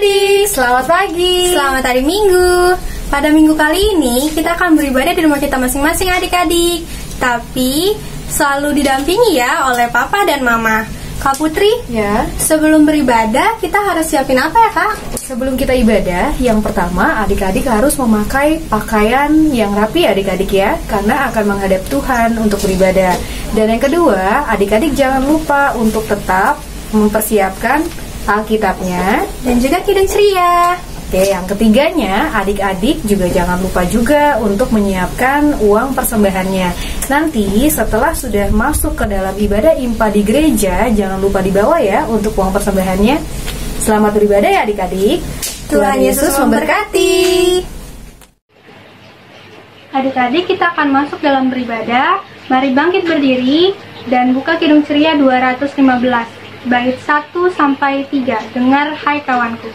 adik-adik, selamat pagi. Selamat hari Minggu. Pada minggu kali ini kita akan beribadah di rumah kita masing-masing adik-adik. Tapi selalu didampingi ya oleh papa dan mama. Kak Putri, Ya, sebelum beribadah kita harus siapin apa ya Kak? sebelum kita ibadah, yang pertama adik-adik harus memakai pakaian yang rapi adik-adik ya, karena akan menghadap Tuhan untuk beribadah. Dan yang kedua, adik-adik jangan lupa untuk tetap mempersiapkan Alkitabnya. Dan juga kidung ceria. Oke, yang ketiganya, adik-adik juga jangan lupa juga untuk menyiapkan uang persembahannya. Nanti setelah sudah masuk ke dalam ibadah IMPA di gereja, jangan lupa dibawa ya untuk uang persembahannya. Selamat beribadah ya adik-adik. Tuhan Yesus memberkati. Adik-adik, kita akan masuk dalam beribadah. Mari bangkit berdiri dan buka kidung ceria 215. Bait 1 sampai 3. Dengar hai kawanku.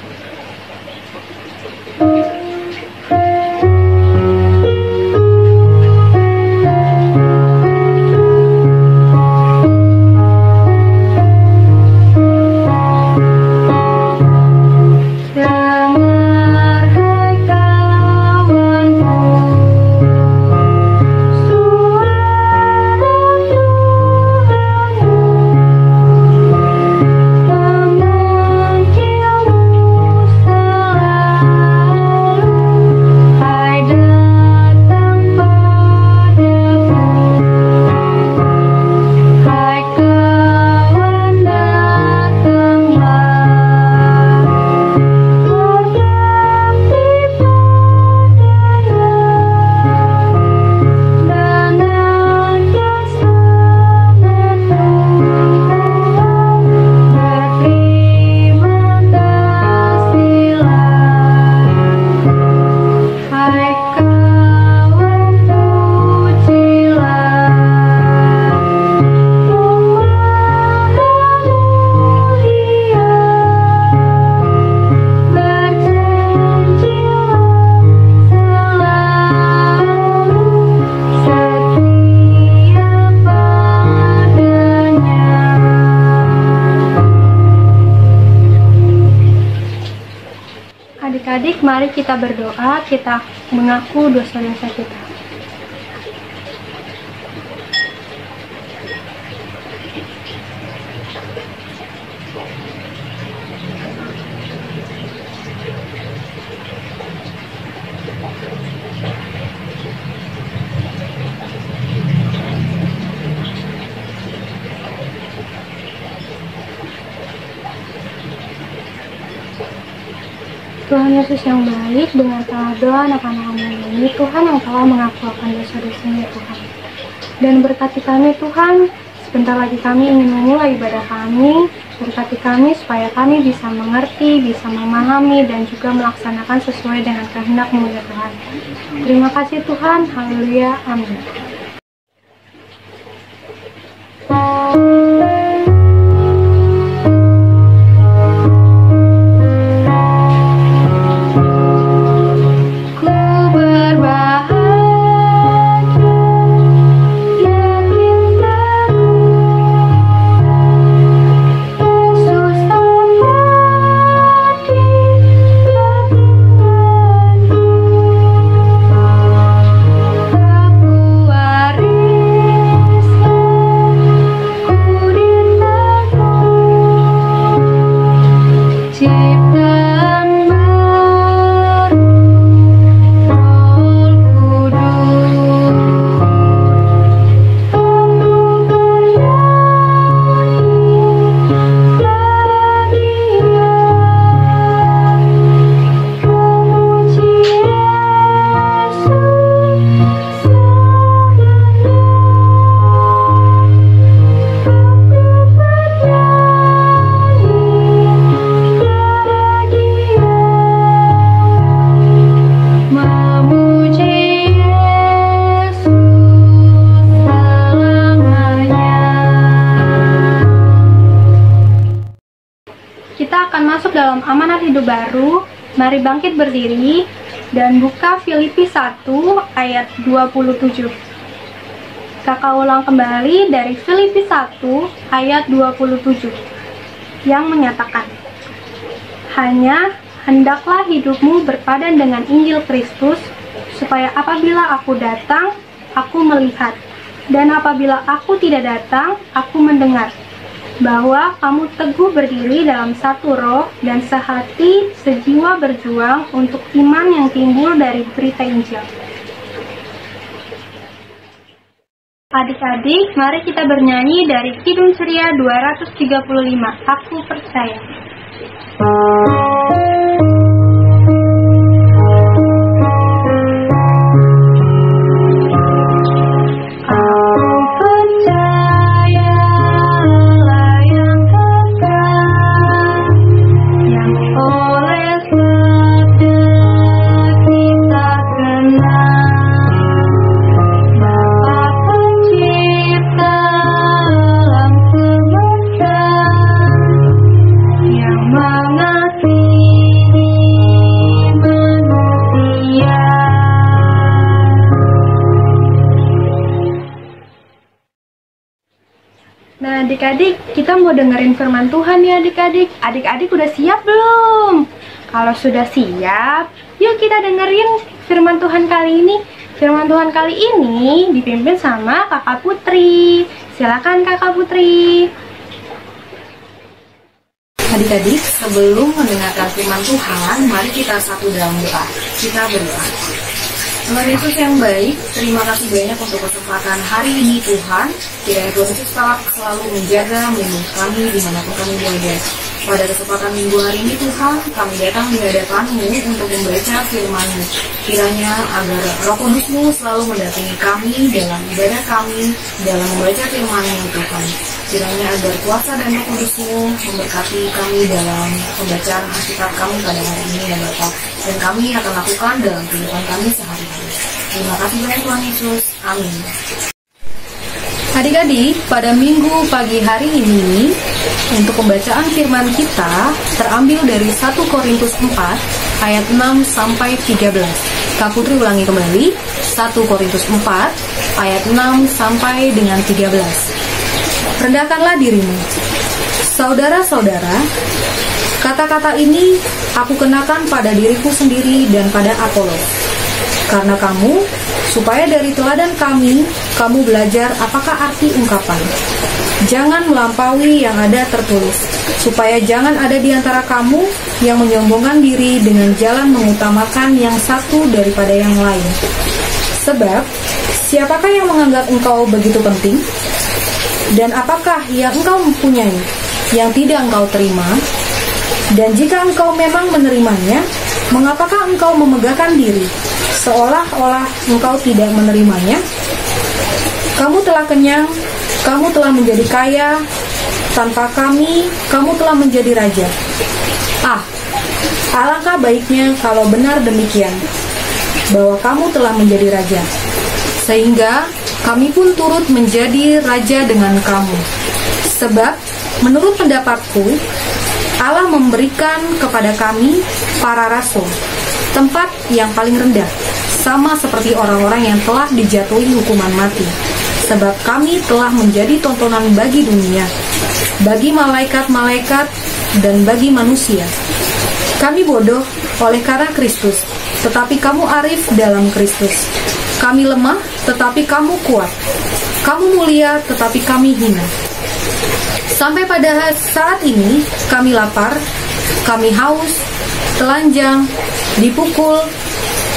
Adik-adik, mari kita berdoa, kita mengaku dosa-dosa kita. Tuhan Yesus yang baik, dengan salah doa anak-anak ini, Tuhan yang telah mengaku akan dosa-dosanya Tuhan. Dan berkati kami Tuhan, sebentar lagi kami ingin memulai ibadah kami. Berkati kami supaya kami bisa mengerti, bisa memahami, dan juga melaksanakan sesuai dengan kehendak-Mu ya Tuhan. Terima kasih Tuhan, haleluya, amin. Kita akan masuk dalam amanat hidup baru. Mari bangkit berdiri dan buka Filipi 1 ayat 27. Kakak ulang kembali dari Filipi 1 ayat 27 yang menyatakan, hanya hendaklah hidupmu berpadan dengan Injil Kristus, supaya apabila aku datang, aku melihat, dan apabila aku tidak datang, aku mendengar, bahwa kamu teguh berdiri dalam satu roh dan sehati sejiwa berjuang untuk iman yang timbul dari berita Injil. Adik-adik, mari kita bernyanyi dari Kidung Ceria 235, Aku Percaya. Nah, adik-adik, kita mau dengerin firman Tuhan ya adik-adik. Adik-adik udah siap belum? Kalau sudah siap, yuk kita dengerin firman Tuhan kali ini. Firman Tuhan kali ini dipimpin sama Kakak Putri. Silakan Kakak Putri. Adik-adik, sebelum mendengarkan firman Tuhan, mari kita satu dalam doa. Kita berdoa. Tuhan Yesus yang baik, terima kasih banyak untuk kesempatan hari ini Tuhan. Kiranya Tuhan Yesus selalu menjaga, melindungi kami dimanapun kami berada. Pada kesempatan minggu hari ini Tuhan, kami datang di hadapan-Mu untuk membaca firman-Mu. Kiranya agar Roh Kudus-Mu selalu mendampingi kami dalam ibadah kami, dalam membaca firman-Mu Tuhan. Kiranya agar kuasa dan Roh Kudus-Mu memberkati kami dalam pembacaan Alkitab kami pada hari ini ya Bapak. Dan kami akan lakukan dalam kehidupan kami sehari-hari. Terima kasih banyak Tuhan Yesus. Amin. Adik-adik, pada minggu pagi hari ini, untuk pembacaan firman kita terambil dari 1 Korintus 4 ayat 6 sampai 13. Kak Putri ulangi kembali, 1 Korintus 4 ayat 6 sampai dengan 13. Rendahkanlah dirimu. Saudara-saudara, kata-kata ini aku kenakan pada diriku sendiri dan pada Apolos. Karena kamu, supaya dari teladan kami, kamu belajar apakah arti ungkapan. Jangan melampaui yang ada tertulis, supaya jangan ada di antara kamu yang menyombongkan diri dengan jalan mengutamakan yang satu daripada yang lain. Sebab, siapakah yang menganggap engkau begitu penting? Dan apakah yang engkau mempunyai yang tidak engkau terima? Dan jika engkau memang menerimanya, mengapakah engkau memegahkan diri, seolah-olah engkau tidak menerimanya? Kamu telah kenyang, kamu telah menjadi kaya, tanpa kami, kamu telah menjadi raja. Ah, alangkah baiknya kalau benar demikian, bahwa kamu telah menjadi raja, sehingga kami pun turut menjadi raja dengan kamu. Sebab, menurut pendapatku, Allah memberikan kepada kami, para rasul, tempat yang paling rendah, sama seperti orang-orang yang telah dijatuhi hukuman mati. Sebab kami telah menjadi tontonan bagi dunia, bagi malaikat-malaikat, dan bagi manusia. Kami bodoh oleh karena Kristus, tetapi kamu arif dalam Kristus. Kami lemah, tetapi kamu kuat. Kamu mulia, tetapi kami hina. Sampai pada saat ini, kami lapar, kami haus, telanjang, dipukul,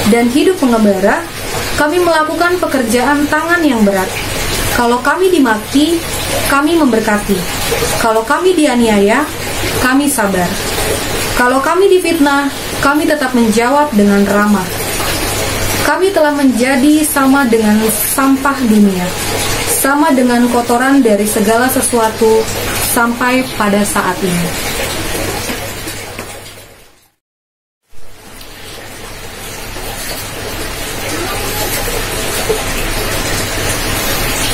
dan hidup mengembara. Kami melakukan pekerjaan tangan yang berat. Kalau kami dimaki, kami memberkati. Kalau kami dianiaya, kami sabar. Kalau kami difitnah, kami tetap menjawab dengan ramah. Kami telah menjadi sama dengan sampah dunia, sama dengan kotoran dari segala sesuatu sampai pada saat ini.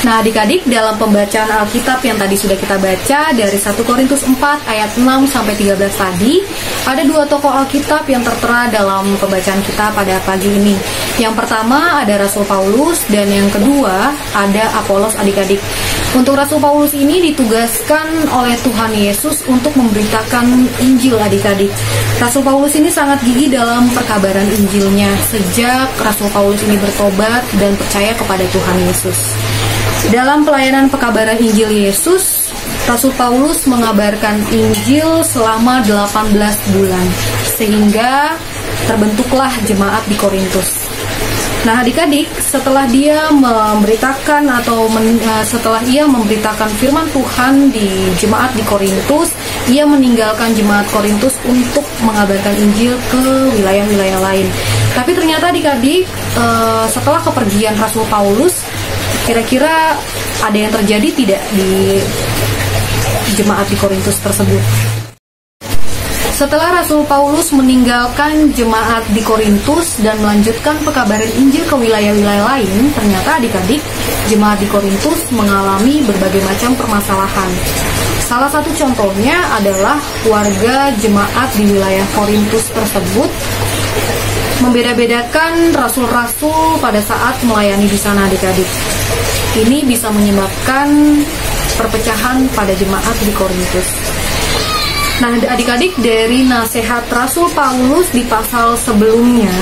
Nah, adik-adik, dalam pembacaan Alkitab yang tadi sudah kita baca dari 1 Korintus 4 ayat 6 sampai 13 tadi, ada dua tokoh Alkitab yang tertera dalam pembacaan kita pada pagi ini. Yang pertama ada Rasul Paulus dan yang kedua ada Apolos, adik-adik. Untuk Rasul Paulus ini ditugaskan oleh Tuhan Yesus untuk memberitakan Injil, adik-adik. Rasul Paulus ini sangat gigih dalam perkabaran Injilnya sejak Rasul Paulus ini bertobat dan percaya kepada Tuhan Yesus. Dalam pelayanan pekabaran Injil Yesus, Rasul Paulus mengabarkan Injil selama 18 bulan, sehingga terbentuklah jemaat di Korintus. Nah, adik-adik, setelah dia memberitakan setelah ia memberitakan firman Tuhan di jemaat di Korintus, ia meninggalkan jemaat Korintus untuk mengabarkan Injil ke wilayah-wilayah lain. Tapi ternyata adik-adik, setelah kepergian Rasul Paulus, kira-kira ada yang terjadi tidak di jemaat di Korintus tersebut? Setelah Rasul Paulus meninggalkan jemaat di Korintus dan melanjutkan pekabaran Injil ke wilayah-wilayah lain, ternyata adik-adik, jemaat di Korintus mengalami berbagai macam permasalahan. Salah satu contohnya adalah warga jemaat di wilayah Korintus tersebut membeda-bedakan rasul-rasul pada saat melayani di sana, adik-adik. Ini bisa menyebabkan perpecahan pada jemaat di Korintus. Nah, adik-adik, dari nasihat Rasul Paulus di pasal sebelumnya,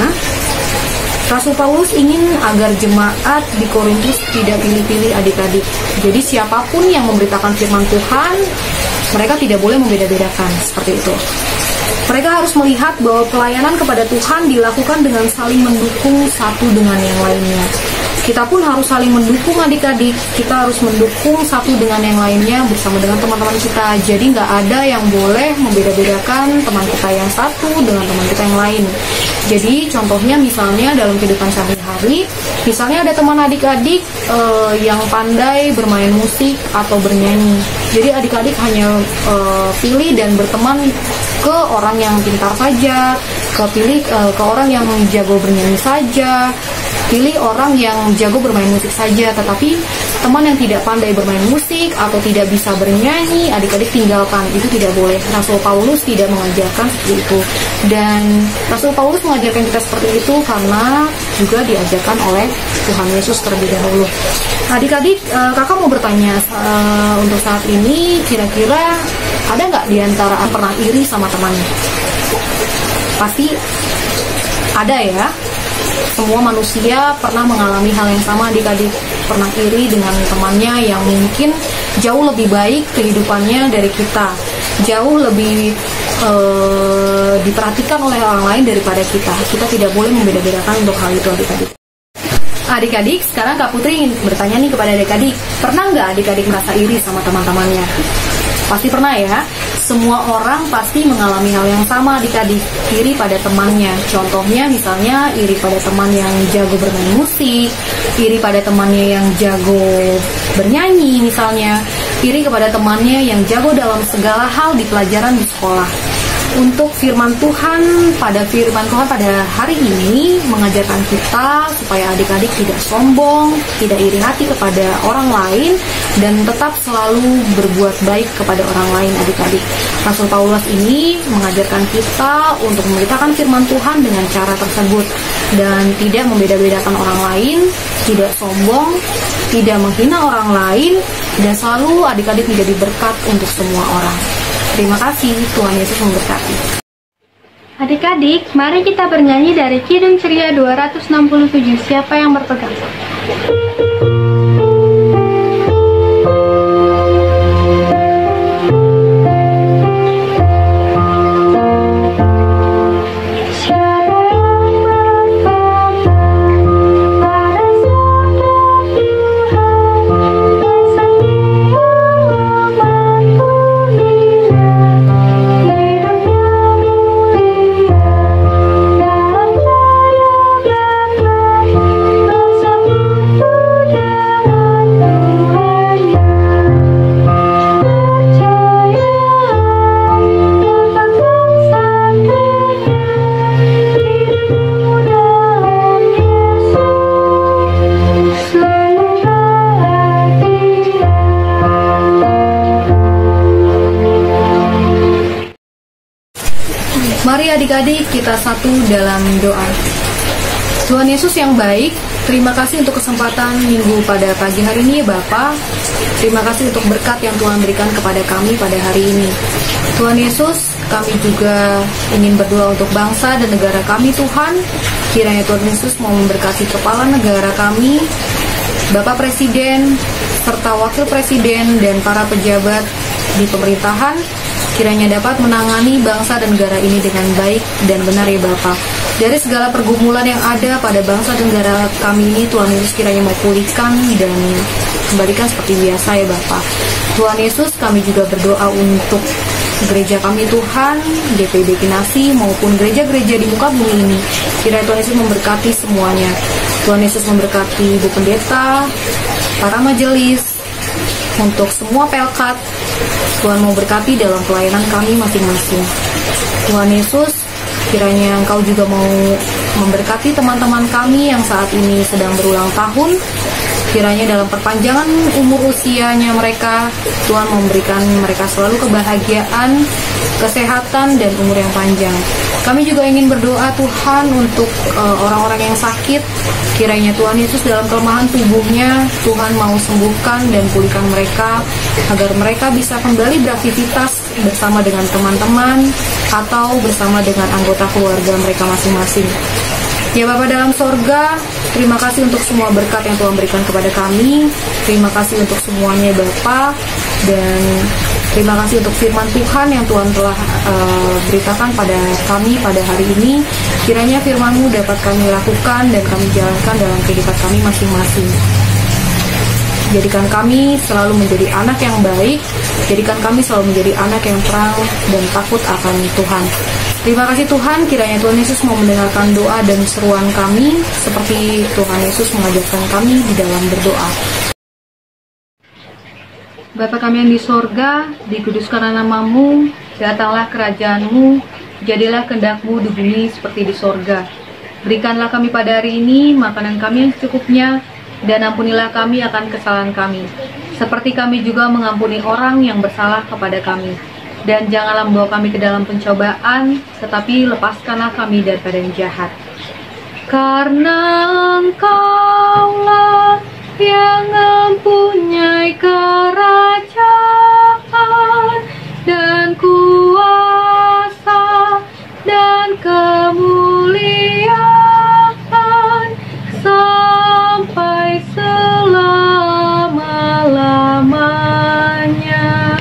Rasul Paulus ingin agar jemaat di Korintus tidak pilih-pilih, adik-adik. Jadi siapapun yang memberitakan firman Tuhan, mereka tidak boleh membeda-bedakan, seperti itu. Mereka harus melihat bahwa pelayanan kepada Tuhan dilakukan dengan saling mendukung satu dengan yang lainnya. Kita pun harus saling mendukung, adik-adik. Kita harus mendukung satu dengan yang lainnya bersama dengan teman-teman kita. Jadi nggak ada yang boleh membeda-bedakan teman kita yang satu dengan teman kita yang lain. Jadi contohnya misalnya dalam kehidupan sehari-hari, misalnya ada teman adik-adik yang pandai bermain musik atau bernyanyi. Jadi adik-adik hanya pilih dan berteman ke orang yang pintar saja, ke orang yang jago bernyanyi saja, pilih orang yang jago bermain musik saja. Tetapi teman yang tidak pandai bermain musik atau tidak bisa bernyanyi, adik-adik tinggalkan. Itu tidak boleh. Rasul Paulus tidak mengajarkan seperti itu. Dan Rasul Paulus mengajarkan kita seperti itu karena juga diajarkan oleh Tuhan Yesus terlebih dahulu. Adik-adik, kakak mau bertanya, untuk saat ini kira-kira ada nggak diantara pernah iri sama temannya? Pasti ada ya. Semua manusia pernah mengalami hal yang sama, adik-adik. Pernah iri dengan temannya yang mungkin jauh lebih baik kehidupannya dari kita, jauh lebih diperhatikan oleh orang lain daripada kita. Kita tidak boleh membeda-bedakan untuk hal itu, adik-adik. Adik-adik, sekarang Kak Putri ingin bertanya nih kepada adik-adik, pernah nggak adik-adik merasa iri sama teman-temannya? Pasti pernah ya. Semua orang pasti mengalami hal yang sama, adik-adik, iri pada temannya. Contohnya misalnya iri pada teman yang jago bermain musik, iri pada temannya yang jago bernyanyi misalnya, iri kepada temannya yang jago dalam segala hal di pelajaran di sekolah. Untuk firman Tuhan pada hari ini mengajarkan kita supaya adik-adik tidak sombong, tidak iri hati kepada orang lain, dan tetap selalu berbuat baik kepada orang lain, adik-adik. Rasul Paulus ini mengajarkan kita untuk memberitakan firman Tuhan dengan cara tersebut dan tidak membeda-bedakan orang lain, tidak sombong, tidak menghina orang lain, dan selalu adik-adik menjadi berkat untuk semua orang. Terima kasih, Tuhan Yesus memberkati. Adik-adik, mari kita bernyanyi dari Kidung Ceria 267, Siapa yang berpegang. Yeah. Adik-adik, kita satu dalam doa. Tuhan Yesus yang baik, terima kasih untuk kesempatan minggu pada pagi hari ini ya Bapa. Terima kasih untuk berkat yang Tuhan berikan kepada kami pada hari ini. Tuhan Yesus, kami juga ingin berdoa untuk bangsa dan negara kami Tuhan. Kiranya Tuhan Yesus mau memberkati kepala negara kami, Bapak Presiden, serta Wakil Presiden dan para pejabat di pemerintahan. Kiranya dapat menangani bangsa dan negara ini dengan baik dan benar ya Bapak. Dari segala pergumulan yang ada pada bangsa dan negara kami ini, Tuhan Yesus kiranya mau pulihkan dan kembalikan seperti biasa ya Bapak. Tuhan Yesus, kami juga berdoa untuk gereja kami Tuhan, GPB Kinasi maupun gereja-gereja di muka bumi ini. Kiranya Tuhan Yesus memberkati semuanya. Tuhan Yesus memberkati Ibu Pendeta, para majelis, untuk semua pelkat. Tuhan mau berkati dalam pelayanan kami masing-masing. Tuhan Yesus, kiranya Engkau juga mau memberkati teman-teman kami yang saat ini sedang berulang tahun. Kiranya dalam perpanjangan umur usianya mereka, Tuhan memberikan mereka selalu kebahagiaan, kesehatan, dan umur yang panjang. Kami juga ingin berdoa Tuhan untuk orang-orang yang sakit. Kiranya Tuhan Yesus dalam kelemahan tubuhnya, Tuhan mau sembuhkan dan pulihkan mereka, agar mereka bisa kembali beraktivitas bersama dengan teman-teman atau bersama dengan anggota keluarga mereka masing-masing. Ya Bapa dalam sorga, terima kasih untuk semua berkat yang Tuhan berikan kepada kami. Terima kasih untuk semuanya Bapa, dan terima kasih untuk firman Tuhan yang Tuhan telah beritakan pada kami pada hari ini. Kiranya firman-Mu dapat kami lakukan dan kami jalankan dalam kehidupan kami masing-masing. Jadikan kami selalu menjadi anak yang baik, jadikan kami selalu menjadi anak yang terang dan takut akan Tuhan. Terima kasih Tuhan, kiranya Tuhan Yesus mau mendengarkan doa dan seruan kami, seperti Tuhan Yesus mengajarkan kami di dalam berdoa. Bapa kami yang di sorga, dikuduskanlah nama-Mu, datanglah kerajaan-Mu, jadilah kehendak-Mu di bumi seperti di sorga. Berikanlah kami pada hari ini makanan kami yang secukupnya, dan ampunilah kami akan kesalahan kami, seperti kami juga mengampuni orang yang bersalah kepada kami. Dan janganlah membawa kami ke dalam pencobaan, tetapi lepaskanlah kami daripada yang jahat. Karena Engkaulah yang mempunyai kerajaan dan kuasa dan kemuliaan sampai selama-lamanya.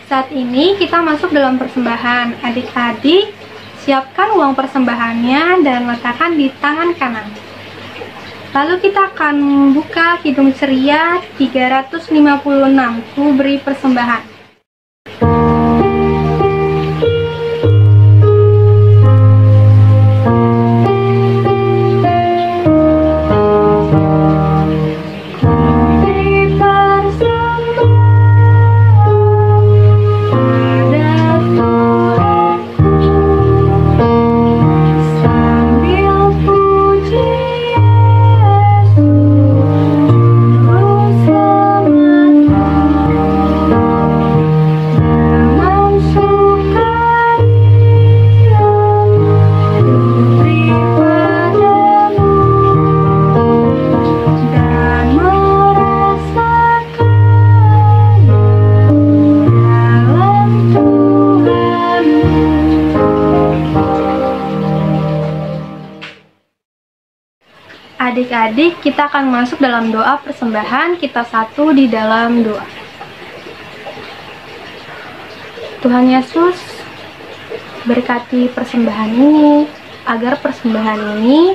Saat ini kita masuk dalam persembahan. Adik-adik, siapkan uang persembahannya dan letakkan di tangan kanan. Lalu kita akan buka Kidung Ceria 356, Ku Beri Persembahan. Adik-adik, kita akan masuk dalam doa persembahan. Kita satu di dalam doa. Tuhan Yesus, berkati persembahan ini, agar persembahan ini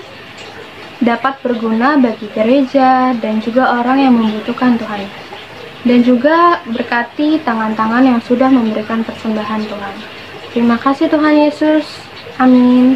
dapat berguna bagi gereja dan juga orang yang membutuhkan Tuhan. Dan juga berkati tangan-tangan yang sudah memberikan persembahan Tuhan. Terima kasih Tuhan Yesus. Amin.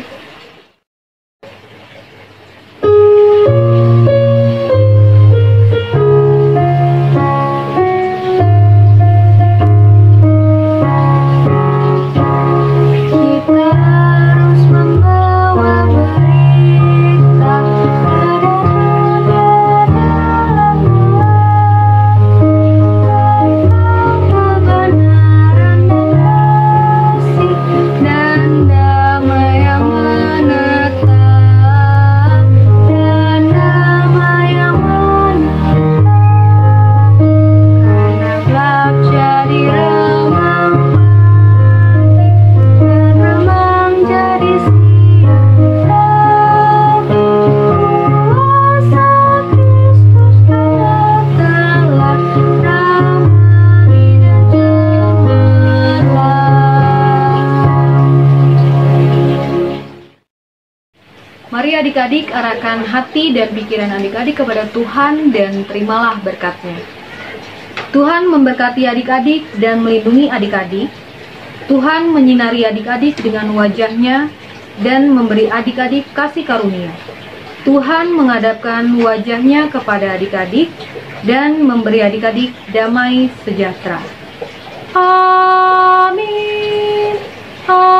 Mari adik-adik arahkan hati dan pikiran adik-adik kepada Tuhan dan terimalah berkat-Nya. Tuhan memberkati adik-adik dan melindungi adik-adik. Tuhan menyinari adik-adik dengan wajah-Nya dan memberi adik-adik kasih karunia. Tuhan menghadapkan wajah-Nya kepada adik-adik dan memberi adik-adik damai sejahtera. Amin. Amin.